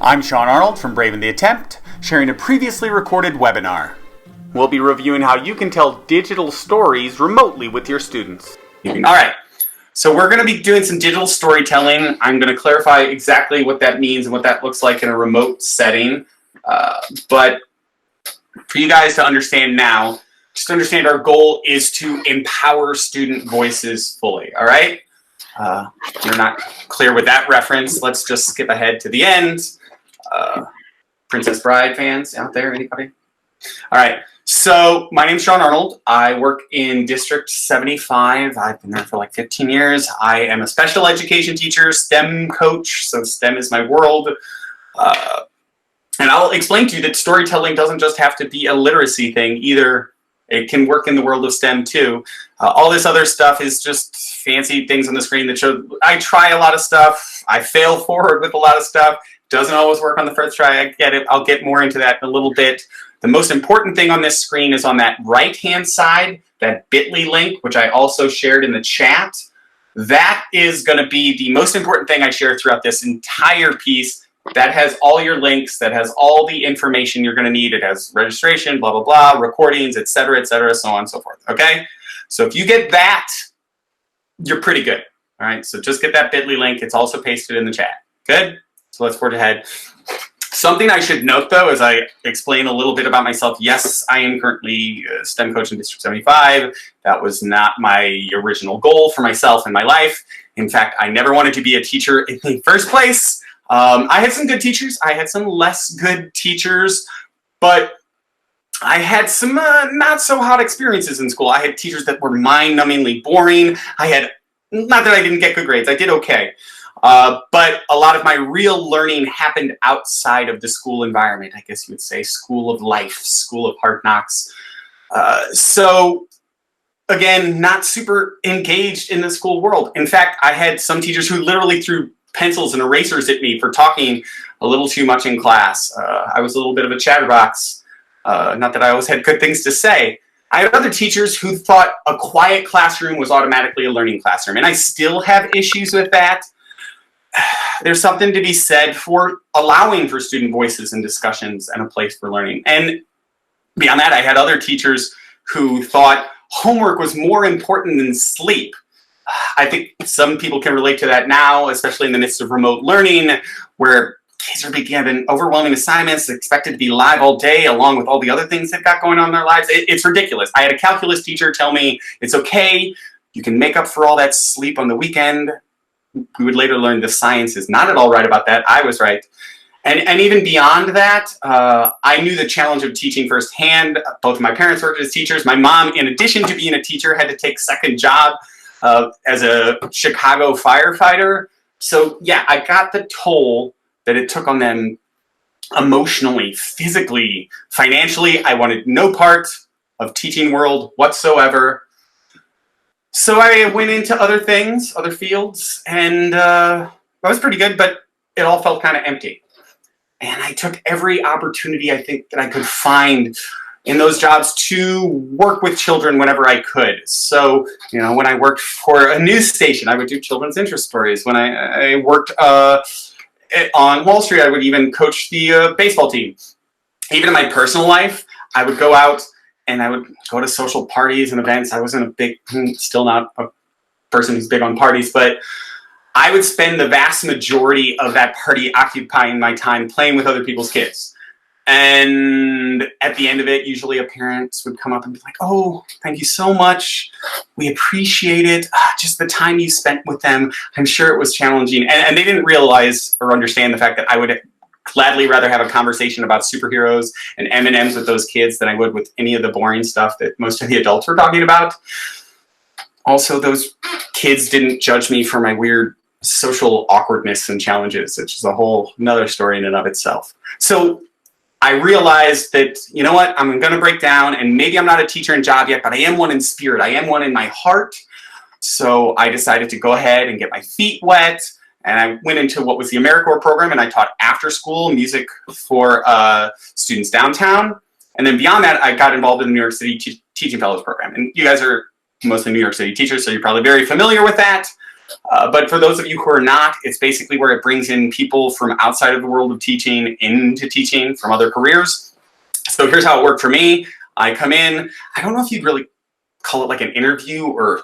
I'm Sean Arnold from Brave in the Attempt, sharing a previously recorded webinar. We'll be reviewing how you can tell digital stories remotely with your students. All right, so we're going to be doing some digital storytelling. I'm going to clarify exactly what that means and what that looks like in a remote setting. But for you guys to understand now, just understand our goal is to empower student voices fully, all right? If you're not clear with that reference, let's just skip ahead to the end. Princess Bride fans out there, anybody? All right, so my name's Sean Arnold. I work in District 75. I've been there for like 15 years. I am a special education teacher, STEM coach, so STEM is my world. And I'll explain to you that storytelling doesn't just have to be a literacy thing either. It can work in the world of STEM too. All this other stuff is just fancy things on the screen that show I try a lot of stuff. I fail forward with a lot of stuff. Doesn't always work on the first try. I get it. I'll get more into that in a little bit. The most important thing on this screen is on that right-hand side, that bit.ly link, which I also shared in the chat. That is going to be the most important thing I share throughout this entire piece. That has all your links, that has all the information you're going to need. It has registration, blah, blah, blah, recordings, et cetera, so on and so forth, okay? So if you get that, you're pretty good, all right? So just get that bit.ly link. It's also pasted in the chat. Good? So let's forward ahead. Something I should note, though, as I explain a little bit about myself, yes, I am currently a STEM coach in District 75. That was not my original goal for myself in my life. In fact, I never wanted to be a teacher in the first place. I had some good teachers. I had some less good teachers, but I had some not so hot experiences in school. I had teachers that were mind-numbingly boring. Not that I didn't get good grades. I did okay. But a lot of my real learning happened outside of the school environment. I guess you would say school of life, school of hard knocks. So again, not super engaged in the school world. In fact, I had some teachers who literally threw pencils and erasers at me for talking a little too much in class. I was a little bit of a chatterbox. Not that I always had good things to say. I had other teachers who thought a quiet classroom was automatically a learning classroom, and I still have issues with that. There's something to be said for allowing for student voices and discussions and a place for learning. And beyond that, I had other teachers who thought homework was more important than sleep. I think some people can relate to that now, especially in the midst of remote learning, where kids are being given overwhelming assignments, expected to be live all day, along with all the other things they've got going on in their lives. It's ridiculous. I had a calculus teacher tell me, it's okay, you can make up for all that sleep on the weekend. We would later learn the science is not at all right about that. I was right. And even beyond that, I knew the challenge of teaching firsthand. Both of my parents worked as teachers. My mom, in addition to being a teacher, had to take second job as a Chicago firefighter. So yeah, I got the toll that it took on them emotionally, physically, financially. I wanted no part of teaching world whatsoever. So I went into other things, other fields, and I was pretty good, but it all felt kind of empty. And I took every opportunity I think that I could find in those jobs to work with children whenever I could. So, you know, when I worked for a news station, I would do children's interest stories. When I worked on Wall Street, I would even coach the baseball team. Even in my personal life, I would go out and I would go to social parties and events. I wasn't still not a person who's big on parties, but I would spend the vast majority of that party occupying my time playing with other people's kids. And at the end of it, usually a parent would come up and be like, oh, thank you so much. We appreciate it. Just the time you spent with them. I'm sure it was challenging. And they didn't realize or understand the fact that I would gladly rather have a conversation about superheroes and M&Ms with those kids than I would with any of the boring stuff that most of the adults were talking about. Also, those kids didn't judge me for my weird social awkwardness and challenges, which is a whole another story in and of itself. So I realized that, you know what, I'm going to break down, and maybe I'm not a teacher in job yet, but I am one in spirit. I am one in my heart. So I decided to go ahead and get my feet wet, and I went into what was the AmeriCorps program, and I taught after school music for students downtown. And then beyond that, I got involved in the New York City Teaching Fellows program. And you guys are mostly New York City teachers, so you're probably very familiar with that. But for those of you who are not, it's basically where it brings in people from outside of the world of teaching into teaching from other careers. So here's how it worked for me. I come in, I don't know if you'd really call it like an interview or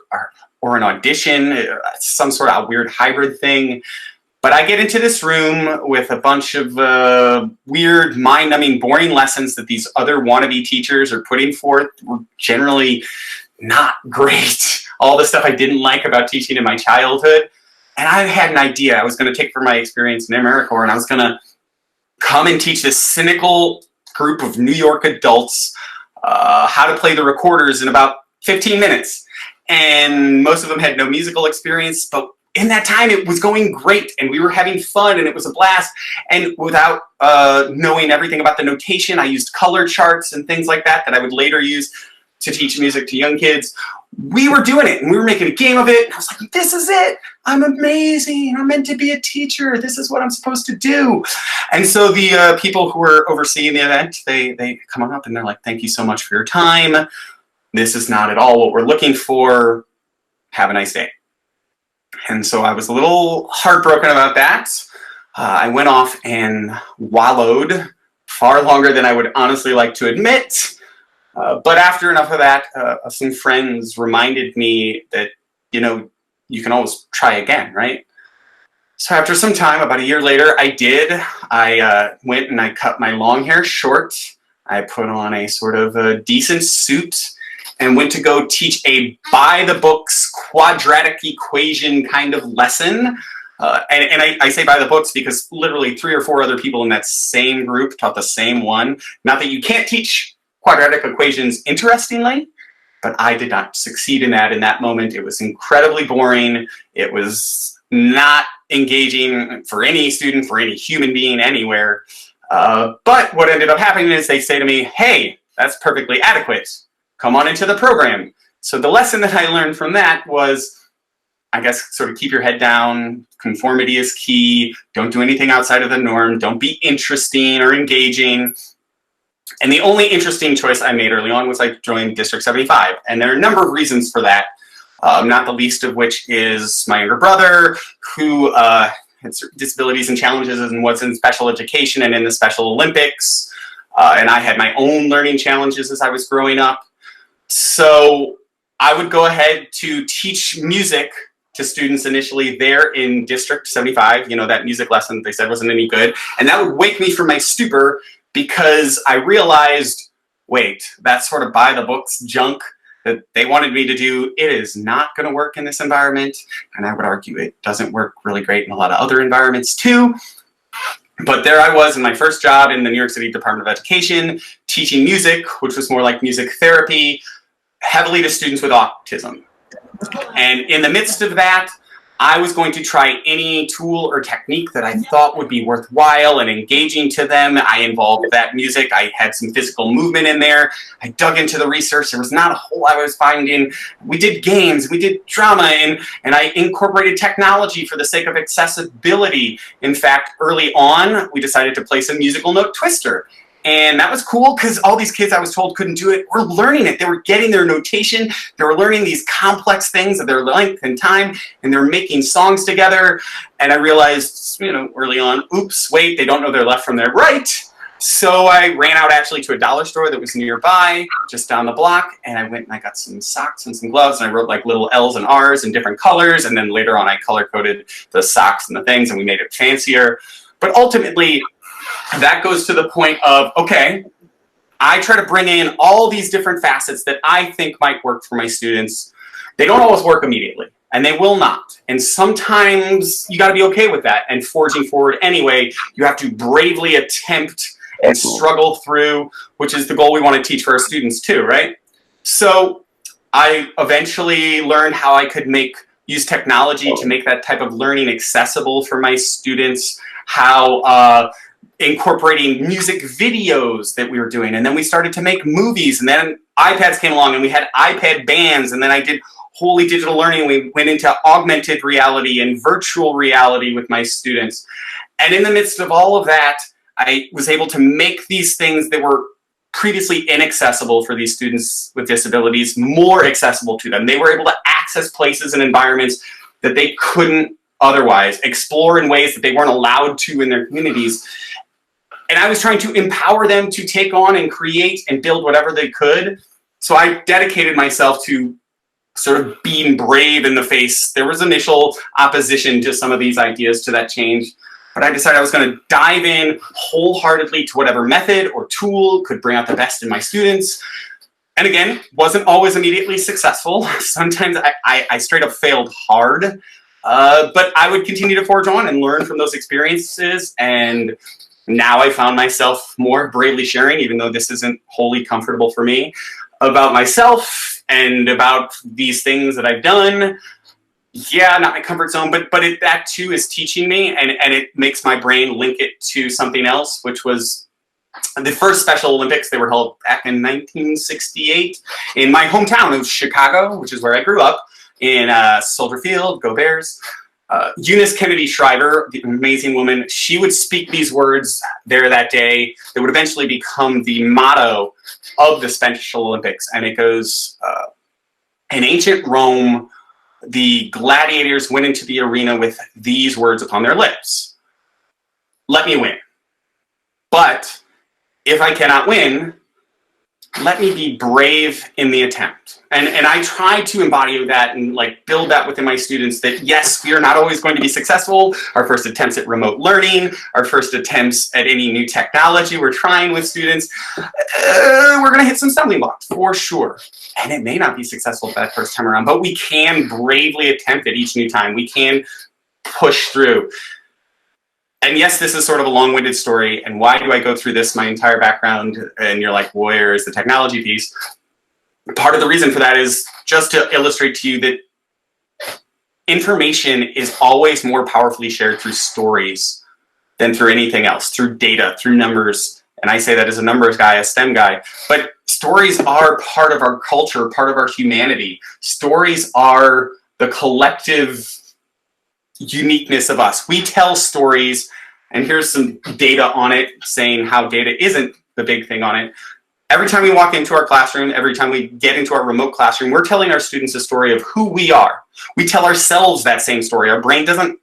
an audition, some sort of weird hybrid thing. But I get into this room with a bunch of weird, mind-numbing, boring lessons that these other wannabe teachers are putting forth were generally not great. All the stuff I didn't like about teaching in my childhood. And I had an idea. I was going to take from my experience in AmeriCorps, and I was going to come and teach this cynical group of New York adults how to play the recorders in about 15 minutes. And most of them had no musical experience, but in that time, it was going great, and we were having fun, and it was a blast. And without knowing everything about the notation, I used color charts and things like that I would later use to teach music to young kids. We were doing it, and we were making a game of it. And I was like, this is it. I'm amazing. I'm meant to be a teacher. This is what I'm supposed to do. And so the people who were overseeing the event, they come on up, and they're like, thank you so much for your time. This is not at all what we're looking for. Have a nice day. And so I was a little heartbroken about that. I went off and wallowed far longer than I would honestly like to admit. But after enough of that, some friends reminded me that, you know, you can always try again, right? So after some time, about a year later, I did. I went and I cut my long hair short. I put on a sort of a decent suit and went to go teach a by-the-books quadratic equation kind of lesson. And I say by the books because literally 3 or 4 other people in that same group taught the same one. Not that you can't teach quadratic equations interestingly, but I did not succeed in that moment. It was incredibly boring. It was not engaging for any student, for any human being anywhere. But what ended up happening is they say to me, hey, that's perfectly adequate. Come on into the program. So the lesson that I learned from that was, I guess, sort of keep your head down. Conformity is key. Don't do anything outside of the norm. Don't be interesting or engaging. And the only interesting choice I made early on was I joined District 75. And there are a number of reasons for that, not the least of which is my younger brother, who had disabilities and challenges and was in special education and in the Special Olympics. And I had my own learning challenges as I was growing up. So I would go ahead to teach music to students initially there in District 75. You know, that music lesson they said wasn't any good. And that would wake me from my stupor because I realized, wait, that sort of by-the-books junk that they wanted me to do, it is not going to work in this environment. And I would argue it doesn't work really great in a lot of other environments too. But there I was in my first job in the New York City Department of Education, teaching music, which was more like music therapy, heavily to students with autism. And in the midst of that, I was going to try any tool or technique that I thought would be worthwhile and engaging to them. I involved that music. I had some physical movement in there. I dug into the research. There was not a whole lot I was finding. We did games, we did drama, and I incorporated technology for the sake of accessibility. In fact, early on, we decided to play some musical note twister. And that was cool because all these kids I was told couldn't do it were learning it. They were getting their notation. They were learning these complex things of their length and time, and they're making songs together. And I realized, you know, early on, oops, wait, they don't know their left from their right. So I ran out actually to a dollar store that was nearby, just down the block, and I went and I got some socks and some gloves, and I wrote like little L's and R's in different colors, and then later on I color-coded the socks and the things, and we made it fancier. But ultimately, that goes to the point of, okay, I try to bring in all these different facets that I think might work for my students. They don't always work immediately, and they will not. And sometimes you got to be okay with that and forging forward anyway. You have to bravely attempt and struggle through, which is the goal we want to teach for our students too, right? So I eventually learned how I could use technology to make that type of learning accessible for my students, how incorporating music videos that we were doing. And then we started to make movies, and then iPads came along and we had iPad bands, and then I did wholly digital learning. We went into augmented reality and virtual reality with my students. And in the midst of all of that, I was able to make these things that were previously inaccessible for these students with disabilities more accessible to them. They were able to access places and environments that they couldn't otherwise, explore in ways that they weren't allowed to in their communities. And I was trying to empower them to take on and create and build whatever they could. So I dedicated myself to sort of being brave in the face. There was initial opposition to some of these ideas, to that change. But I decided I was going to dive in wholeheartedly to whatever method or tool could bring out the best in my students. And again, wasn't always immediately successful. Sometimes I straight up failed hard. But I would continue to forge on and learn from those experiences. And now I found myself more bravely sharing, even though this isn't wholly comfortable for me, about myself and about these things that I've done. Yeah, not my comfort zone, but that too is teaching me, and it makes my brain link it to something else, which was the first Special Olympics. They were held back in 1968 in my hometown of Chicago, which is where I grew up, in Soldier Field. Go Bears. Eunice Kennedy Shriver, the amazing woman, she would speak these words there that day that would eventually become the motto of the Special Olympics. And it goes, in ancient Rome, the gladiators went into the arena with these words upon their lips: let me win. But if I cannot win, let me be brave in the attempt. And I try to embody that and like build that within my students, that yes, we are not always going to be successful. Our first attempts at remote learning, our first attempts at any new technology we're trying with students, we're going to hit some stumbling blocks for sure. And it may not be successful that first time around, but we can bravely attempt it each new time. We can push through. And yes, this is sort of a long-winded story. And why do I go through this, my entire background? And you're like, where is the technology piece? Part of the reason for that is just to illustrate to you that information is always more powerfully shared through stories than through anything else, through data, through numbers. And I say that as a numbers guy, a STEM guy. But stories are part of our culture, part of our humanity. Stories are the collective uniqueness of us. We tell stories, and here's some data on it saying how data isn't the big thing on it. Every time we walk into our classroom, every time we get into our remote classroom, we're telling our students a story of who we are. We tell ourselves that same story. Our brain doesn't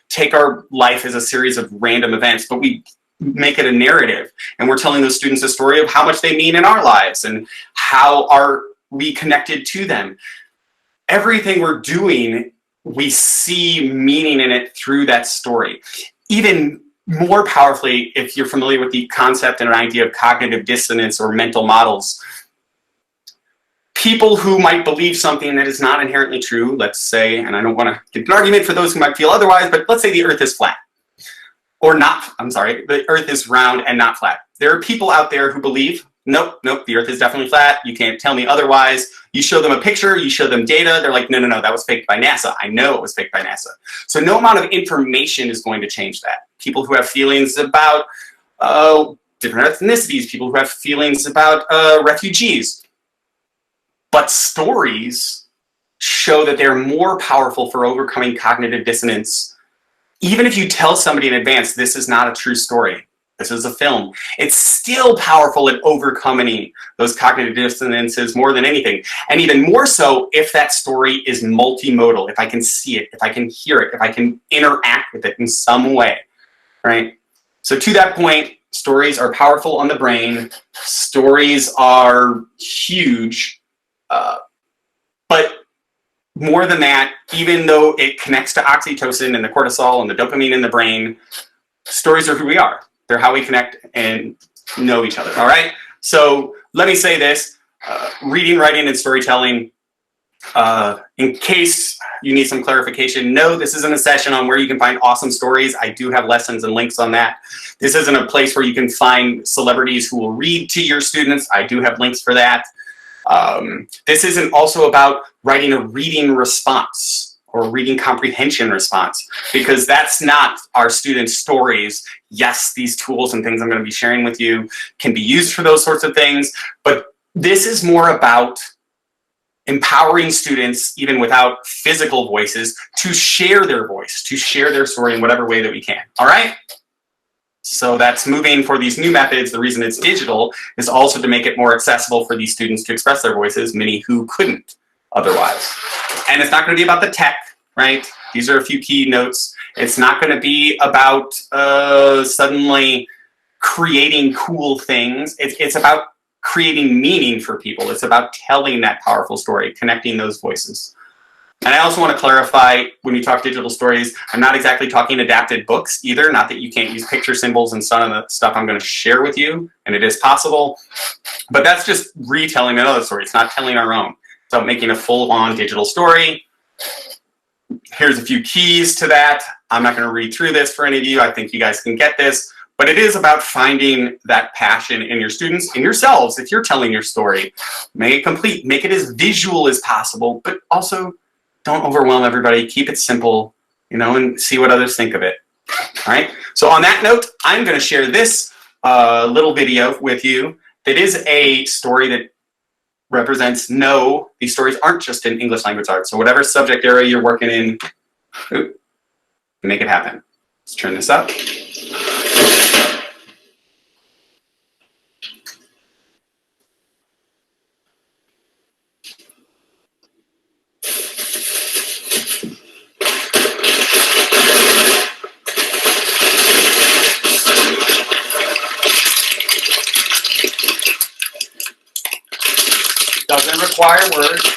take our life as a series of random events, but we make it a narrative. And we're telling those students a story of how much they mean in our lives and how are we connected to them. Everything we're doing, we see meaning in it through that story. Even more powerfully, if you're familiar with the concept and an idea of cognitive dissonance or mental models, people who might believe something that is not inherently true, let's say, and I don't want to get an argument for those who might feel otherwise, but let's say the earth is flat. Or not, I'm sorry, the earth is round and not flat. There are people out there who believe, nope, the earth is definitely flat. You can't tell me otherwise. You show them a picture, you show them data, they're like, no, that was faked by NASA. I know it was faked by NASA. So no amount of information is going to change that. People who have feelings about different ethnicities, people who have feelings about refugees. But stories show that they're more powerful for overcoming cognitive dissonance. Even if you tell somebody in advance, this is not a true story, this is a film, it's still powerful at overcoming those cognitive dissonances more than anything. And even more so if that story is multimodal, if I can see it, if I can hear it, if I can interact with it in some way, right? So to that point, stories are powerful on the brain. Stories are huge. But more than that, even though it connects to oxytocin and the cortisol and the dopamine in the brain, stories are who we are. They're how we connect and know each other, all right? So let me say this, reading, writing, and storytelling, in case you need some clarification, no, this isn't a session on where you can find awesome stories. I do have lessons and links on that. This isn't a place where you can find celebrities who will read to your students. I do have links for that. This isn't also about writing a reading response or reading comprehension response, because that's not our students' stories. Yes, these tools and things I'm going to be sharing with you can be used for those sorts of things, but this is more about empowering students, even without physical voices, to share their voice, to share their story in whatever way that we can, all right? So that's moving for these new methods. The reason it's digital is also to make it more accessible for these students to express their voices, many who couldn't otherwise. And it's not going to be about the tech, right? These are a few key notes. It's not going to be about suddenly creating cool things. It's about creating meaning for people. It's about telling that powerful story, connecting those voices. And I also want to clarify, when we talk digital stories, I'm not exactly talking adapted books either, not that you can't use picture symbols and some of the stuff I'm going to share with you, and it is possible, but that's just retelling another story. It's not telling our own. So making a full-on digital story. Here's a few keys to that. I'm not going to read through this for any of you. I think you guys can get this, but it is about finding that passion in your students, in yourselves, if you're telling your story. Make it complete, make it as visual as possible, but also don't overwhelm everybody. Keep it simple, you know, and see what others think of it. All right. So on that note, I'm going to share this little video with you. That is a story that represents these stories aren't just in English language arts. So whatever subject area you're working in, make it happen. Let's turn this up. Doesn't require words.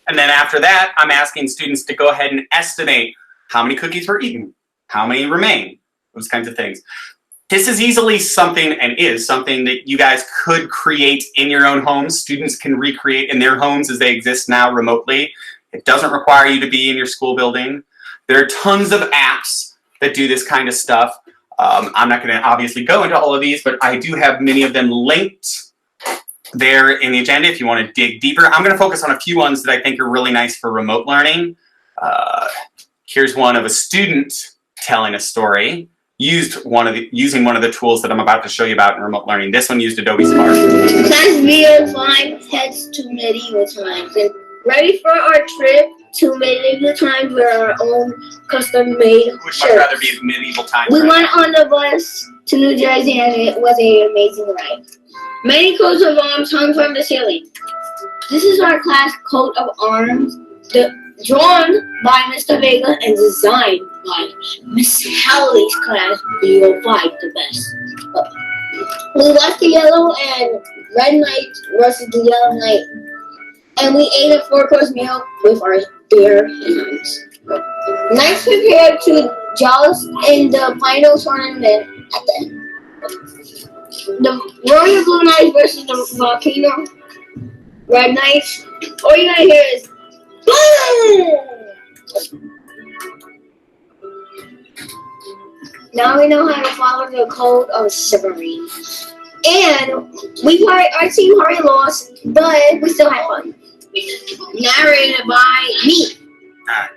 And then after that, I'm asking students to go ahead and estimate how many cookies were eaten, how many remain, those kinds of things. This is easily something, and is something, that you guys could create in your own homes. Students can recreate in their homes as they exist now remotely. It doesn't require you to be in your school building. There are tons of apps that do this kind of stuff. I'm not going to obviously go into all of these, but I do have many of them linked there in the agenda if you want to dig deeper. I'm going to focus on a few ones that I think are really nice for remote learning. Here's one of a student telling a story, using one of the tools that I'm about to show you about in remote learning. This one used Adobe Spark. Class VO5 heads to medieval times, and ready for our trip to medieval times with our own custom-made Would much shirts. rather be medieval times. We went on the bus to New Jersey, and it was an amazing ride. Many coats of arms hung from the ceiling. This is our class coat of arms, drawn by Mr. Vega and designed by Miss Howley's class VO5, the best. We watched the yellow and red knight versus the yellow knight, and we ate a 4-course meal with our bare hands. Knights prepared to joust in the final tournament at the end. The Royal Blue Knights versus the Volcano Red Knights. All you're gonna hear is boom! Now we know how to follow the code of chivalry. And our team already lost, but we still had fun. Narrated by me. Alright.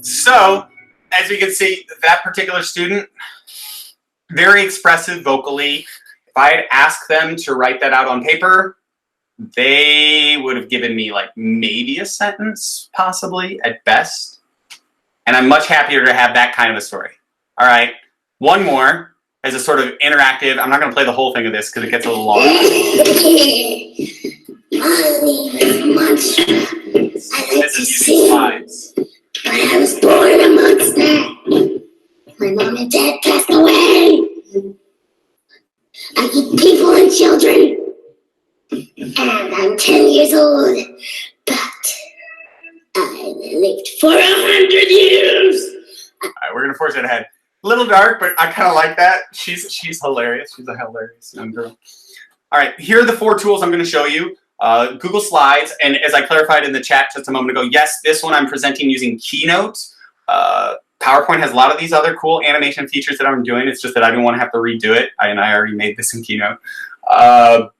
So, as you can see, that particular student, very expressive vocally. If I had asked them to write that out on paper, they would have given me like maybe a sentence, possibly, at best. And I'm much happier to have that kind of a story. All right, one more as a sort of interactive. I'm not going to play the whole thing of this because it gets a little long. This is using slides. When I was born a monster, my mom and dad passed away. I eat people and children, and I'm 10 years old, but I lived for 100 years. All right, we're gonna force it ahead. A little dark, but I kind of like that. She's hilarious. She's a hilarious young girl. All right, here are the 4 tools I'm going to show you. Google Slides, and as I clarified in the chat just a moment ago, yes, this one I'm presenting using Keynote. PowerPoint has a lot of these other cool animation features that I'm doing. It's just that I didn't want to have to redo it, and I already made this in Keynote. I'm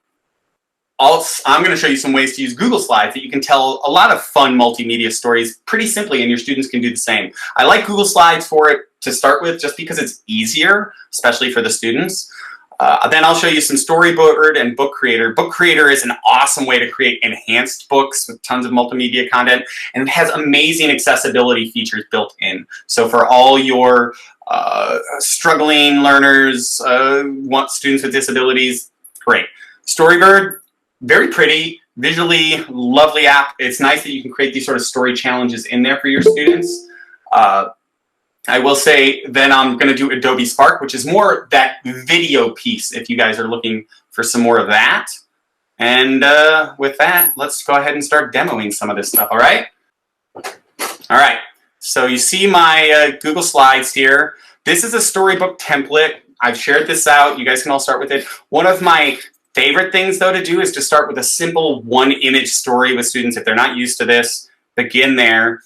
going to show you some ways to use Google Slides that you can tell a lot of fun multimedia stories pretty simply, and your students can do the same. I like Google Slides for it to start with just because it's easier, especially for the students. Then I'll show you some Storybird and Book Creator. Book Creator is an awesome way to create enhanced books with tons of multimedia content, and it has amazing accessibility features built in. So for all your struggling learners, want students with disabilities, great. Storybird, very pretty, visually lovely app. It's nice that you can create these sort of story challenges in there for your students. I will say then I'm going to do Adobe Spark, which is more that video piece if you guys are looking for some more of that. And with that, let's go ahead and start demoing some of this stuff, all right? All right, so you see my Google Slides here. This is a storybook template. I've shared this out. You guys can all start with it. One of my favorite things, though, to do is to start with a simple one-image story with students. If they're not used to this, begin there.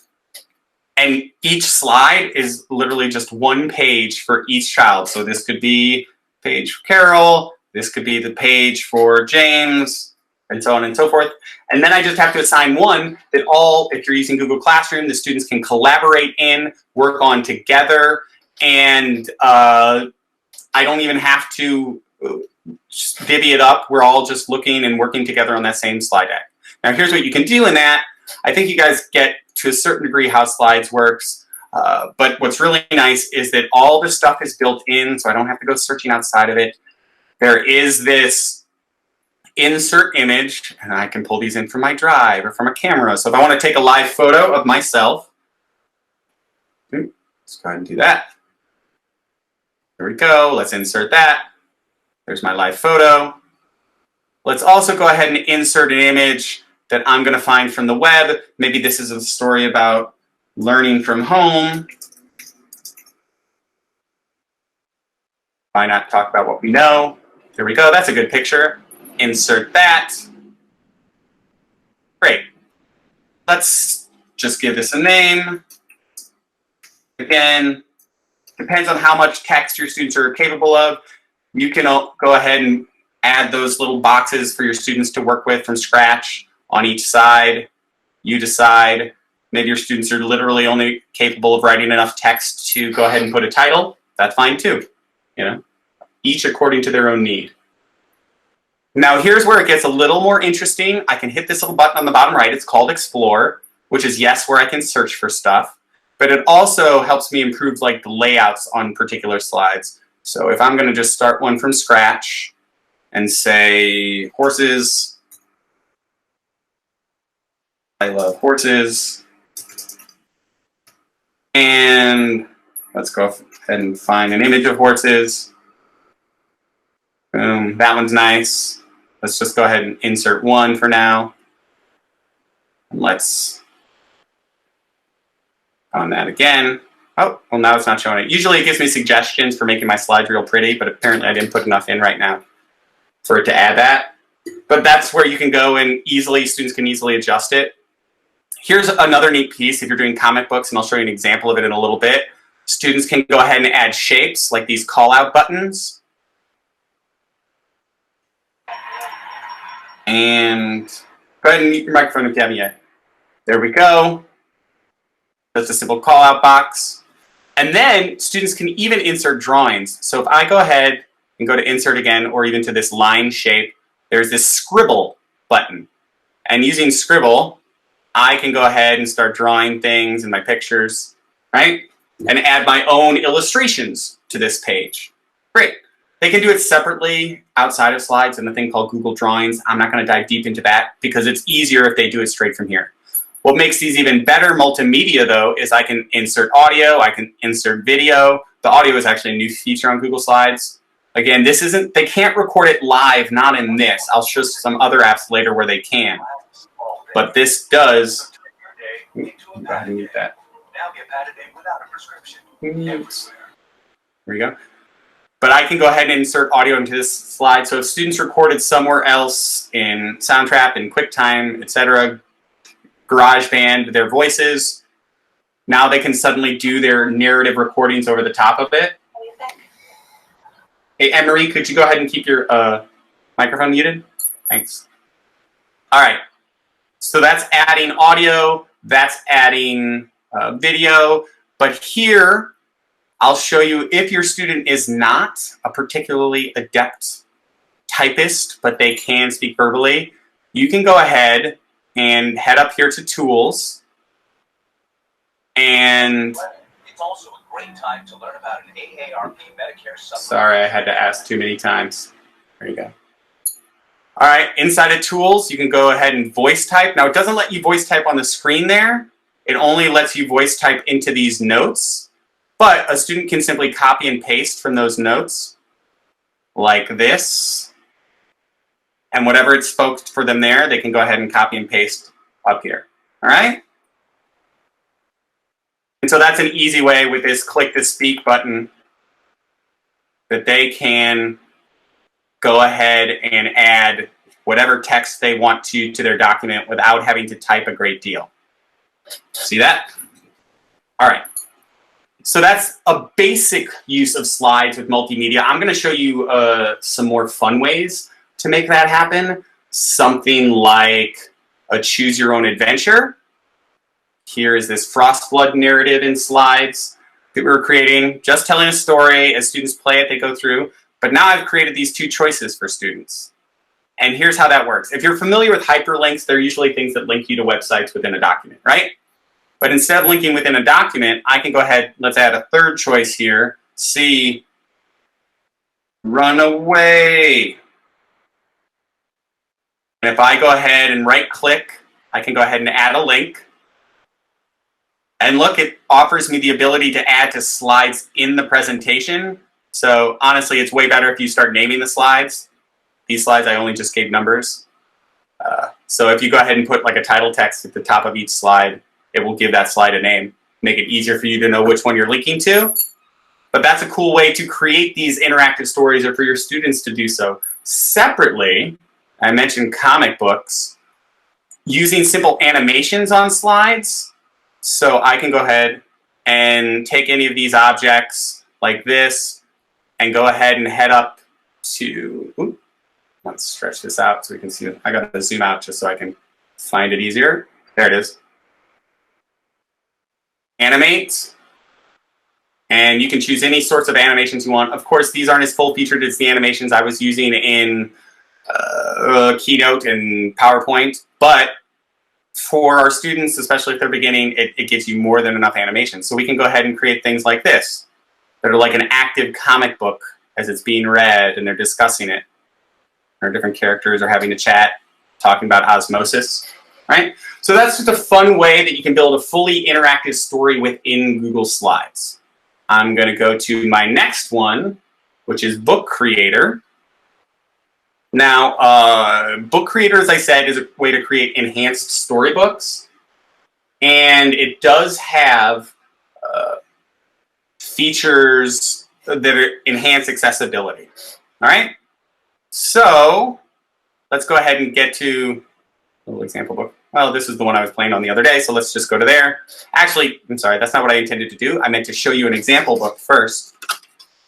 And each slide is literally just one page for each child. So this could be page for Carol, this could be the page for James, and so on and so forth. And then I just have to assign one that all, if you're using Google Classroom, the students can collaborate in, work on together, and I don't even have to divvy it up. We're all just looking and working together on that same slide deck. Now here's what you can do in that. I think you guys get to a certain degree how slides works, but what's really nice is that all the stuff is built in, so I don't have to go searching outside of it. There is this insert image, and I can pull these in from my drive or from a camera. So if I want to take a live photo of myself, let's go ahead and do that. There we go. Let's insert that. There's my live photo. Let's also go ahead and insert an image that I'm going to find from the web. Maybe this is a story about learning from home. Why not talk about what we know? There we go. That's a good picture. Insert that. Great. Let's just give this a name. Again, depends on how much text your students are capable of. You can go ahead and add those little boxes for your students to work with from scratch. On each side, you decide. Maybe your students are literally only capable of writing enough text to go ahead and put a title. That's fine too, you know, each according to their own need. Now here's where it gets a little more interesting. I can hit this little button on the bottom right. It's called Explore, which is yes, where I can search for stuff, but it also helps me improve like the layouts on particular slides. So if I'm going to just start one from scratch and say horses, I love horses. And let's go ahead and find an image of horses. Boom, that one's nice. Let's just go ahead and insert one for now. And let's on that again. Oh, well now it's not showing it. Usually it gives me suggestions for making my slides real pretty, but apparently I didn't put enough in right now for it to add that. But that's where you can go and students can easily adjust it. Here's another neat piece if you're doing comic books, and I'll show you an example of it in a little bit. Students can go ahead and add shapes like these call-out buttons. And go ahead and mute your microphone if you haven't yet. There we go. That's a simple call-out box. And then students can even insert drawings. So if I go ahead and go to insert again, or even to this line shape, there's this scribble button. And using scribble, I can go ahead and start drawing things in my pictures, right? And add my own illustrations to this page. Great. They can do it separately outside of slides in a thing called Google Drawings. I'm not going to dive deep into that because it's easier if they do it straight from here. What makes these even better multimedia, though, is I can insert audio, I can insert video. The audio is actually a new feature on Google Slides. Again, this isn't, they can't record it live, not in this. I'll show some other apps later where they can. But this does, go ahead and mute that. There we go. But I can go ahead and insert audio into this slide. So if students recorded somewhere else in Soundtrap, in QuickTime, etc., GarageBand, their voices, now they can suddenly do their narrative recordings over the top of it. Hey, Anne-Marie, could you go ahead and keep your microphone muted? Thanks. All right. So that's adding audio, that's adding video, but here I'll show you if your student is not a particularly adept typist, but they can speak verbally, you can go ahead and head up here to Tools. And it's also a great time to learn about an AARP Medicare supplement. Sorry, I had to ask too many times. There you go. All right, inside of Tools, you can go ahead and voice type. Now, it doesn't let you voice type on the screen there. It only lets you voice type into these notes. But a student can simply copy and paste from those notes like this. And whatever it spoke for them there, they can go ahead and copy and paste up here. All right? And so that's an easy way with this click to speak button that they can go ahead and add whatever text they want to their document without having to type a great deal. See that? All right. So that's a basic use of slides with multimedia. I'm going to show you some more fun ways to make that happen. Something like a choose your own adventure. Here is this Frostblood narrative in slides that we're creating, just telling a story. As students play it, they go through. But now I've created these two choices for students. And here's how that works. If you're familiar with hyperlinks, they're usually things that link you to websites within a document, right? But instead of linking within a document, I can go ahead, let's add a third choice here. See, run away. And if I go ahead and right click, I can go ahead and add a link. And look, it offers me the ability to add to slides in the presentation. So honestly, it's way better if you start naming the slides. These slides, I only just gave numbers. So if you go ahead and put like a title text at the top of each slide, it will give that slide a name. Make it easier for you to know which one you're linking to. But that's a cool way to create these interactive stories or for your students to do so. Separately, I mentioned comic books. Using simple animations on slides. So I can go ahead and take any of these objects like this and go ahead and head up to, let's stretch this out so we can see it. I got to zoom out just so I can find it easier. There it is. Animate. And you can choose any sorts of animations you want. Of course, these aren't as full-featured as the animations I was using in Keynote and PowerPoint, but for our students, especially if they're beginning, it gives you more than enough animation. So we can go ahead and create things like this that are like an active comic book as it's being read and they're discussing it. Or different characters are having a chat, talking about osmosis, right? So that's just a fun way that you can build a fully interactive story within Google Slides. I'm going to go to my next one, which is Book Creator. Now, Book Creator, as I said, is a way to create enhanced storybooks. And it does have features that enhance accessibility. All right? So, let's go ahead and get to a little example book. Well, this is the one I was playing on the other day, so let's just go to there. Actually, I'm sorry, that's not what I intended to do. I meant to show you an example book first.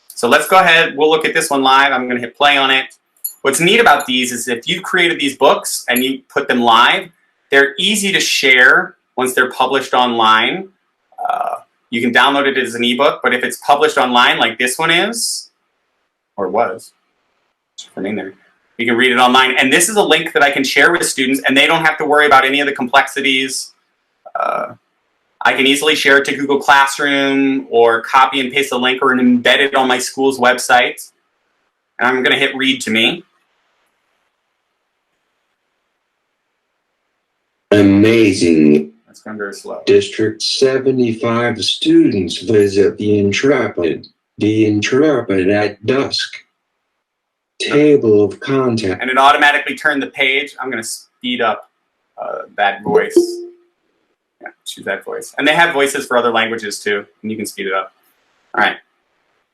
So let's go ahead. We'll look at this one live. I'm going to hit play on it. What's neat about these is if you've created these books and you put them live, they're easy to share once they're published online. You can download it as an ebook, but if it's published online like this one is, or was, from in there, you can read it online. And this is a link that I can share with students, and they don't have to worry about any of the complexities. I can easily share it to Google Classroom or copy and paste a link or embed it on my school's website. And I'm going to hit read to me. Amazing. That's going very slow. District 75 students visit the Intrepid. The Intrepid at dusk. Table of content. And it automatically turned the page. I'm going to speed up that voice. Yeah, choose that voice. And they have voices for other languages too, and you can speed it up. All right.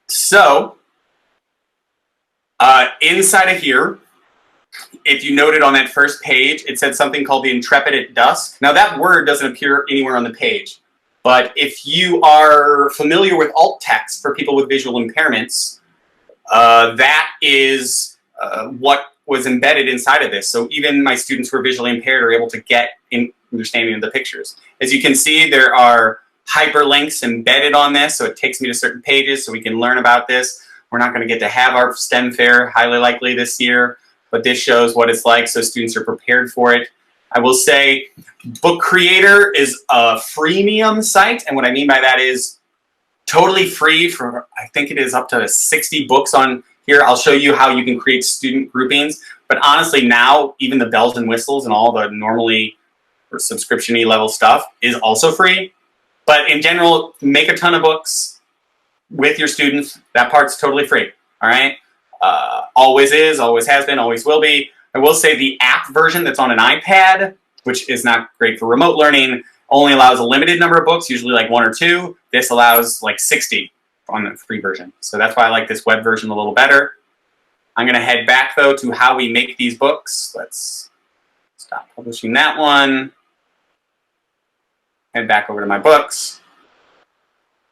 So, inside of here, if you noted on that first page, it said something called the Intrepid at dusk. Now that word doesn't appear anywhere on the page, but if you are familiar with alt text for people with visual impairments, that is what was embedded inside of this. So even my students who are visually impaired are able to get an understanding of the pictures. As you can see, there are hyperlinks embedded on this, so it takes me to certain pages so we can learn about this. We're not going to get to have our STEM fair, highly likely, this year, but this shows what it's like so students are prepared for it. I will say Book Creator is a freemium site, and what I mean by that is totally free for, I think it is up to 60 books on here. I'll show you how you can create student groupings, but honestly now, even the bells and whistles and all the normally subscription-y level stuff is also free. But in general, make a ton of books with your students. That part's totally free, all right? Always is, always has been, always will be. I will say the app version that's on an iPad, which is not great for remote learning, only allows a limited number of books, usually like 1 or 2. This allows like 60 on the free version. So that's why I like this web version a little better. I'm gonna head back though to how we make these books. Let's stop publishing that one. Head back over to my books.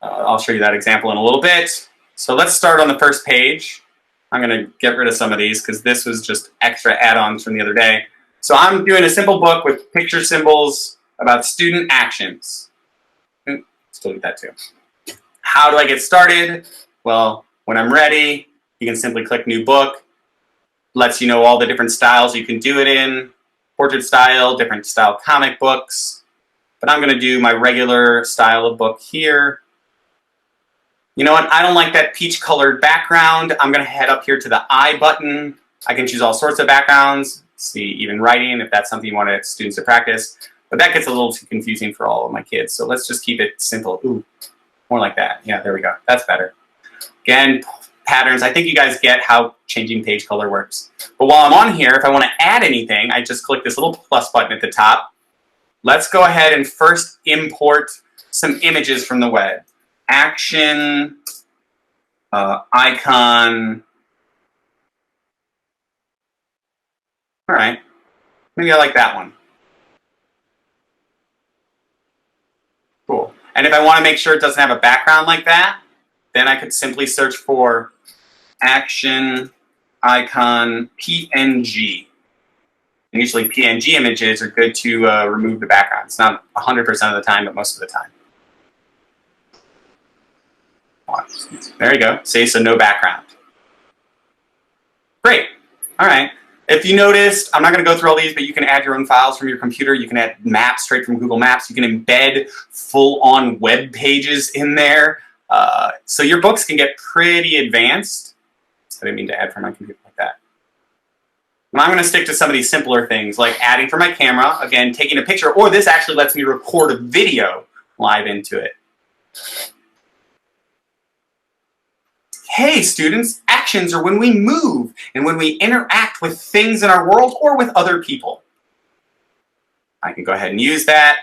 I'll show you that example in a little bit. So let's start on the first page. I'm going to get rid of some of these because this was just extra add-ons from the other day. So I'm doing a simple book with picture symbols about student actions. Let's delete that too. How do I get started? Well, when I'm ready, you can simply click New Book. Lets you know all the different styles you can do it in. Portrait style, different style comic books. But I'm going to do my regular style of book here. You know what? I don't like that peach colored background. I'm going to head up here to the I button. I can choose all sorts of backgrounds. See, even writing, if that's something you want students to practice. But that gets a little too confusing for all of my kids. So let's just keep it simple. Ooh, more like that. Yeah, there we go. That's better. Again, patterns. I think you guys get how changing page color works. But while I'm on here, if I want to add anything, I just click this little plus button at the top. Let's go ahead and first import some images from the web. Action, icon. All right, maybe I like that one. Cool. And if I want to make sure it doesn't have a background like that, then I could simply search for action, icon, PNG. And usually PNG images are good to remove the background. It's not 100% of the time, but most of the time. There you go. See, so no background. Great. All right. If you noticed, I'm not going to go through all these, but you can add your own files from your computer. You can add maps straight from Google Maps. You can embed full-on web pages in there. So your books can get pretty advanced. I didn't mean to add from my computer like that. And I'm going to stick to some of these simpler things, like adding from my camera, again, taking a picture, or this actually lets me record a video live into it. Hey, students, actions are when we move and when we interact with things in our world or with other people. I can go ahead and use that,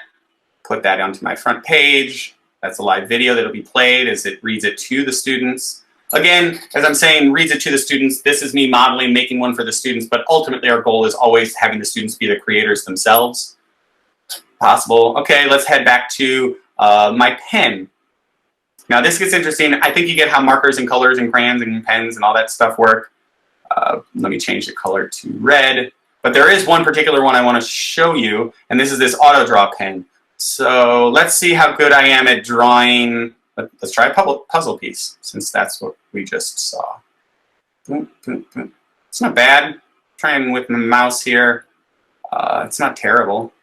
put that onto my front page. That's a live video that'll be played as it reads it to the students. Again, as I'm saying, reads it to the students. This is me modeling, making one for the students, but ultimately our goal is always having the students be the creators themselves. Possible. Okay, let's head back to my pen. Now this gets interesting. I think you get how markers and colors and crayons and pens and all that stuff work. Let me change the color to red. But there is one particular one I want to show you, and this is this auto draw pen. So let's see how good I am at drawing. Let's try a puzzle piece, since that's what we just saw. It's not bad. Trying with my mouse here. It's not terrible.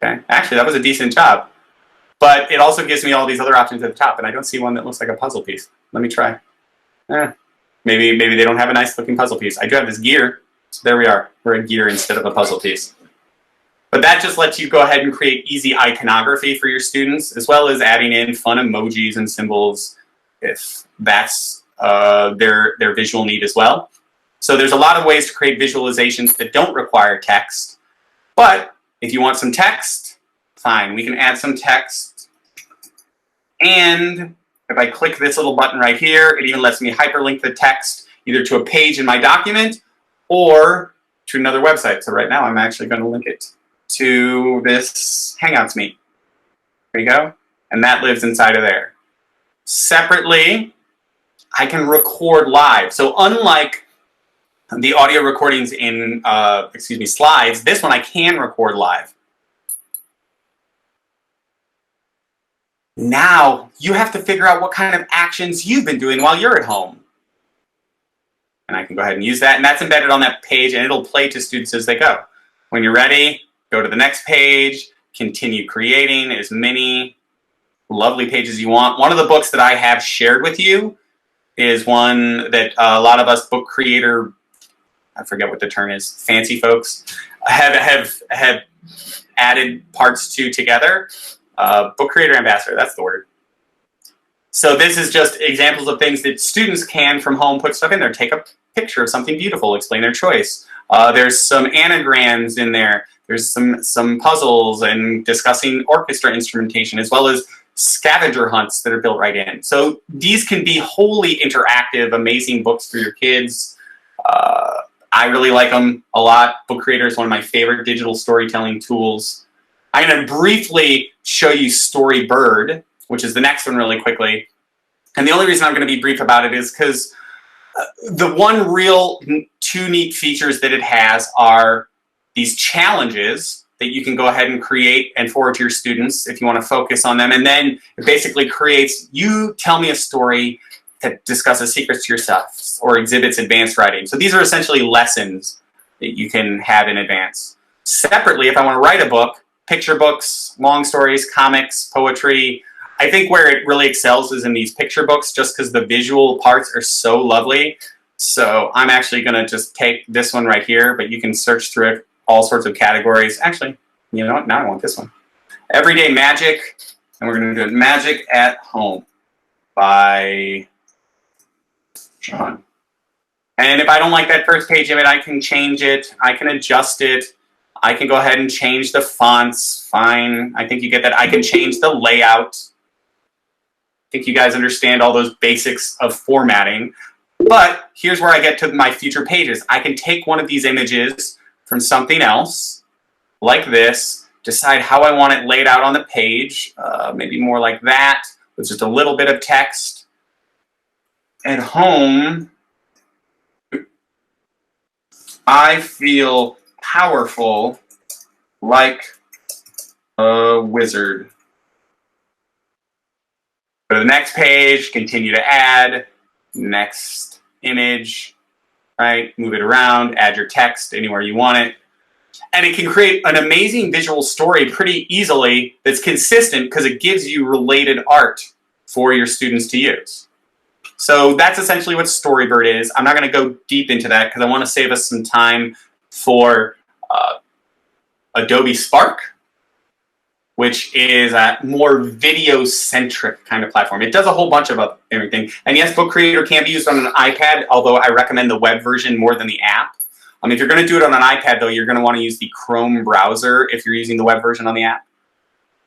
Okay, actually that was a decent job. But it also gives me all these other options at the top, and I don't see one that looks like a puzzle piece. Let me try. Maybe they don't have a nice looking puzzle piece. I do have this gear, so there we are. We're a gear instead of a puzzle piece. But that just lets you go ahead and create easy iconography for your students, as well as adding in fun emojis and symbols if that's their visual need as well. So there's a lot of ways to create visualizations that don't require text. But if you want some text, fine, we can add some text. And if I click this little button right here, it even lets me hyperlink the text either to a page in my document or to another website. So right now I'm actually going to link it to this Hangouts meet. There you go. And that lives inside of there. Separately, I can record live. So unlike the audio recordings in, slides, this one I can record live. Now you have to figure out what kind of actions you've been doing while you're at home. And I can go ahead and use that, and that's embedded on that page, and it'll play to students as they go. When you're ready, go to the next page, continue creating as many lovely pages you want. One of the books that I have shared with you is one that a lot of us book creator, I forget what the term is, fancy folks, have added parts to together. Book creator ambassador, that's the word. So this is just examples of things that students can from home put stuff in there. Take a picture of something beautiful, explain their choice. There's some anagrams in there. There's some puzzles and discussing orchestra instrumentation, as well as scavenger hunts that are built right in. So these can be wholly interactive, amazing books for your kids. I really like them a lot. Book Creator is one of my favorite digital storytelling tools. I'm going to briefly show you Storybird, which is the next one really quickly. And the only reason I'm going to be brief about it is because the one real two neat features that it has are these challenges that you can go ahead and create and forward to your students if you want to focus on them. And then it basically creates, you tell me a story that discusses secrets to yourself or exhibits advanced writing. So these are essentially lessons that you can have in advance. Separately, if I want to write a book, picture books, long stories, comics, poetry, I think where it really excels is in these picture books, just because the visual parts are so lovely. So I'm actually going to just take this one right here, but you can search through it, all sorts of categories. Actually, you know what? Now I want this one. Everyday Magic, and we're going to do it Magic at Home by John. And if I don't like that first page of it, I can change it. I can adjust it. I can go ahead and change the fonts. Fine. I think you get that. I can change the layout. I think you guys understand all those basics of formatting. But here's where I get to my future pages. I can take one of these images from something else, like this, decide how I want it laid out on the page, maybe more like that, with just a little bit of text. At home, I feel powerful like a wizard. Go to the next page, continue to add, next image, right? Move it around, add your text anywhere you want it. And it can create an amazing visual story pretty easily that's consistent because it gives you related art for your students to use. So that's essentially what Storybird is. I'm not going to go deep into that because I want to save us some time for Adobe Spark, which is a more video-centric kind of platform. It does a whole bunch of everything. And yes, Book Creator can be used on an iPad, although I recommend the web version more than the app. If you're going to do it on an iPad, though, you're going to want to use the Chrome browser if you're using the web version on the app.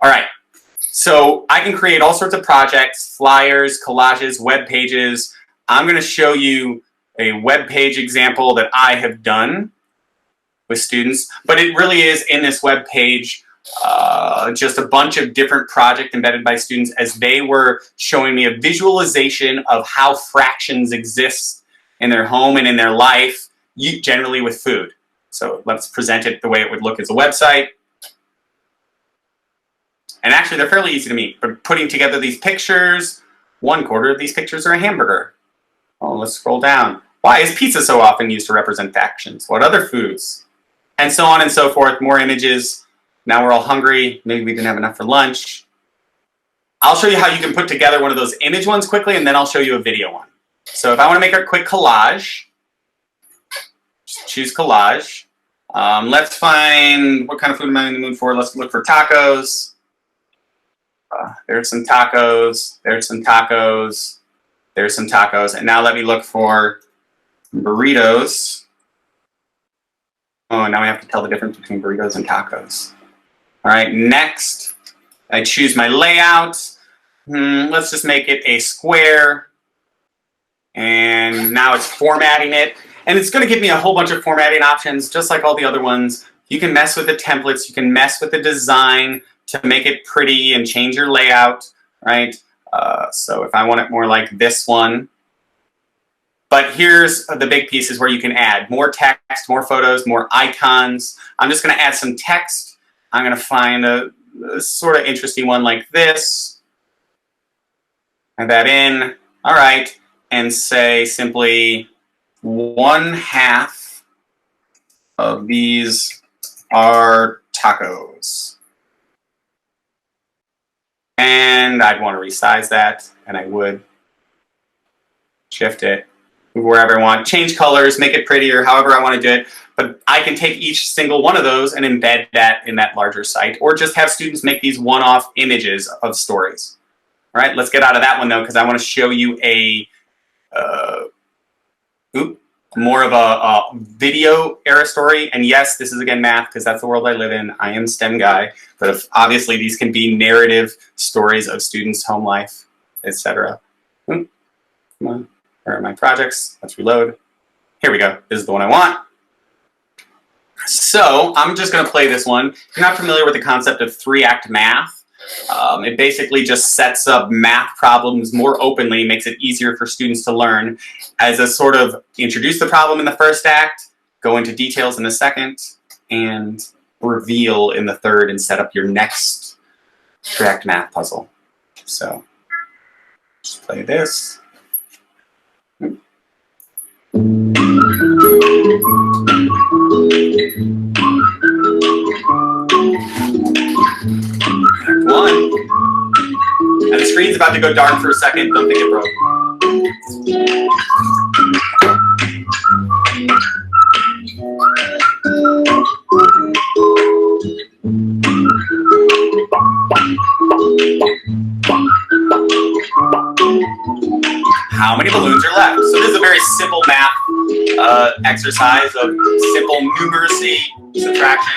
All right. So I can create all sorts of projects, flyers, collages, web pages. I'm going to show you a web page example that I have done with students. But it really is in this web page just a bunch of different projects embedded by students as they were showing me a visualization of how fractions exist in their home and in their life, generally with food. So let's present it the way it would look as a website. And actually, they're fairly easy to meet. But putting together these pictures, 1/4 of these pictures are a hamburger. Oh, let's scroll down. Why is pizza so often used to represent factions? What other foods? And so on and so forth. More images. Now we're all hungry. Maybe we didn't have enough for lunch. I'll show you how you can put together one of those image ones quickly, and then I'll show you a video one. So if I want to make a quick collage, just choose collage. Let's find, what kind of food am I in the mood for? Let's look for tacos. There's some tacos. There's some tacos. There's some tacos. And now let me look for burritos. Oh, now we have to tell the difference between burritos and tacos. All right, next, I choose my layout. Let's just make it a square. And now it's formatting it. And it's going to give me a whole bunch of formatting options, just like all the other ones. You can mess with the templates. You can mess with the design to make it pretty and change your layout, right? So if I want it more like this one. But here's the big pieces where you can add more text, more photos, more icons. I'm just going to add some text. I'm going to find a sort of interesting one like this. Add that in. All right. And say simply 1/2 of these are tacos. And I'd want to resize that, and I would shift it, move wherever I want, change colors, make it prettier, however I want to do it. But I can take each single one of those and embed that in that larger site, or just have students make these one-off images of stories. All right, let's get out of that one though, because I want to show you a more of a video era story. And yes, this is again math, because that's the world I live in. I am STEM guy, but obviously these can be narrative stories of students' home life, etc. Come on, where are my projects? Let's reload. Here we go. This is the one I want. So I'm just going to play this one. If you're not familiar with the concept of 3-act math, it basically just sets up math problems more openly, makes it easier for students to learn as a sort of introduce the problem in the first act, go into details in the second, and reveal in the third, and set up your next 3-act math puzzle. So just play this. One. And the screen's about to go dark for a second. Don't think it broke. How many balloons are left? So this is a very simple math exercise of simple numeracy subtraction.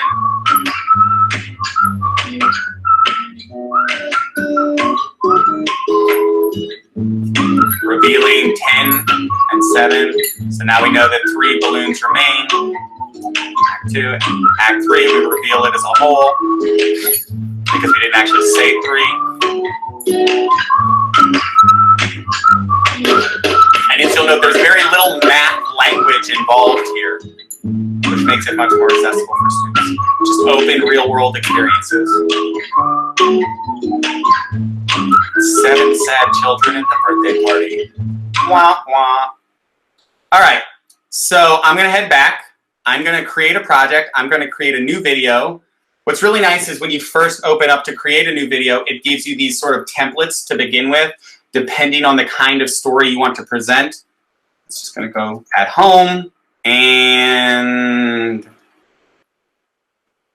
Revealing 10 and 7. So now we know that 3 balloons remain. Act 2. Act 3, we reveal it as a whole, because we didn't actually say 3. And as you'll note, there's very little math language involved here, which makes it much more accessible for students. Just open real-world experiences. 7 sad children at the birthday party. Wah, wah. All right, so I'm gonna head back. I'm gonna create a project. I'm gonna create a new video. What's really nice is when you first open up to create a new video, it gives you these sort of templates to begin with, depending on the kind of story you want to present. It's just gonna go at home, and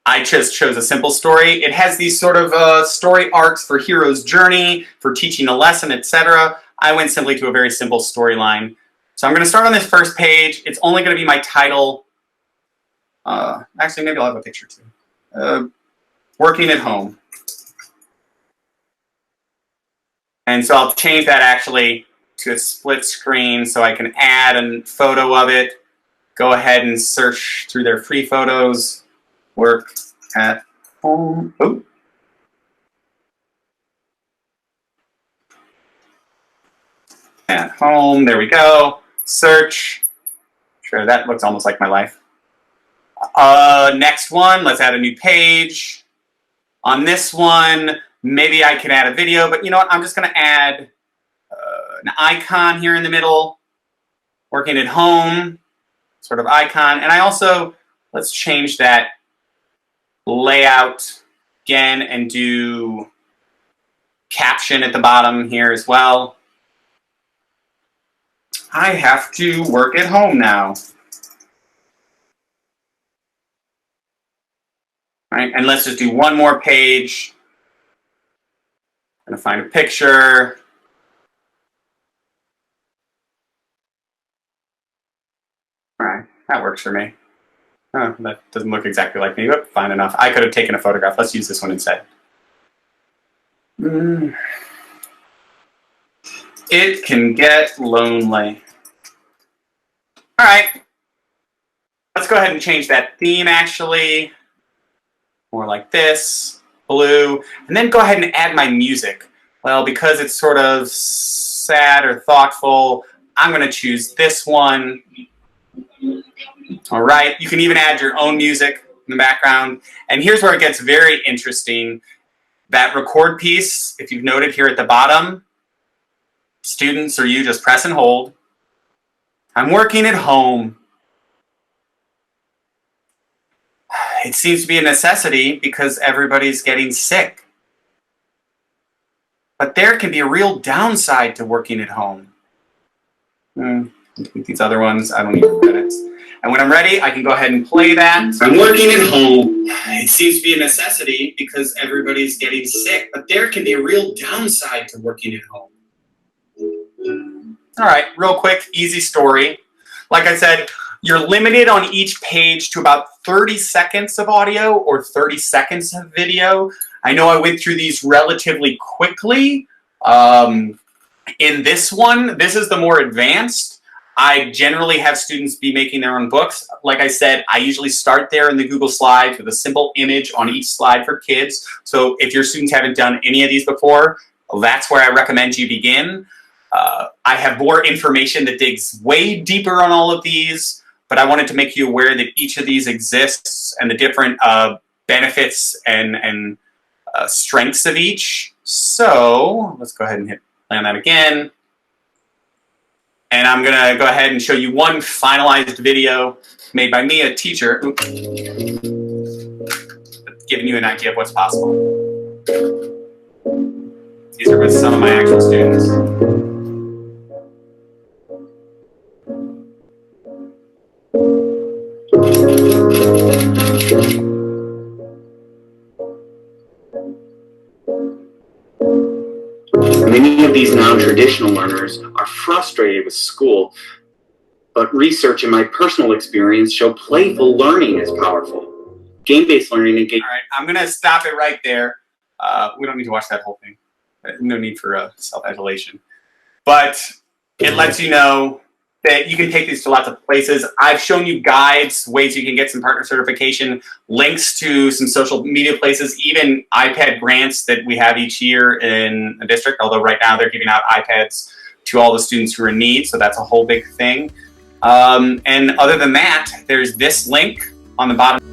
I just chose a simple story. It has these sort of story arcs for hero's journey, for teaching a lesson, etc. I went simply to a very simple storyline. So I'm going to start on this first page. It's only going to be my title. Actually, maybe I'll have a picture too. Working at home. And so I'll change that actually to a split screen so I can add a photo of it. Go ahead and search through their free photos. Work at home. Oh. At home, there we go. Search. Sure, that looks almost like my life. Next one, let's add a new page. On this one, maybe I can add a video, but you know what? I'm just going to add an icon here in the middle. Working at home, sort of icon. And I also, let's change that layout again and do caption at the bottom here as well. I have to work at home now. All right, and let's just do one more page. I'm gonna find a picture. All right, that works for me. Oh, that doesn't look exactly like me, but fine enough. I could have taken a photograph. Let's use this one instead. It can get lonely. All right. Let's go ahead and change that theme, actually. More like this, blue. And then go ahead and add my music. Well, because it's sort of sad or thoughtful, I'm going to choose this one. All right, you can even add your own music in the background. And here's where it gets very interesting. That record piece, if you've noted here at the bottom, Students or you, just press and hold. I'm working at home. It seems to be a necessity because everybody's getting sick. But there can be a real downside to working at home. These other ones, I don't need credits. And when I'm ready, I can go ahead and play that. I'm working at home. It seems to be a necessity because everybody's getting sick. But there can be a real downside to working at home. All right, real quick, easy story. Like I said, you're limited on each page to about 30 seconds of audio or 30 seconds of video. I know I went through these relatively quickly. In this one, this is the more advanced. I generally have students be making their own books. Like I said, I usually start there in the Google Slides with a simple image on each slide for kids. So if your students haven't done any of these before, that's where I recommend you begin. I have more information that digs way deeper on all of these, but I wanted to make you aware that each of these exists and the different benefits and strengths of each. So let's go ahead and hit play on that again. And I'm going to go ahead and show you one finalized video made by me, a teacher, giving you an idea of what's possible. These are with some of my actual students. Many of these non-traditional learners are frustrated with school, but research and my personal experience show playful learning is powerful. Game-based learning and All right, I'm going to stop it right there. We don't need to watch that whole thing. No need for self-adulation. But it lets you know that you can take these to lots of places. I've shown you guides, ways you can get some partner certification, links to some social media places, even iPad grants that we have each year in a district, although right now they're giving out iPads to all the students who are in need, so that's a whole big thing. And other than that, there's this link on the bottom.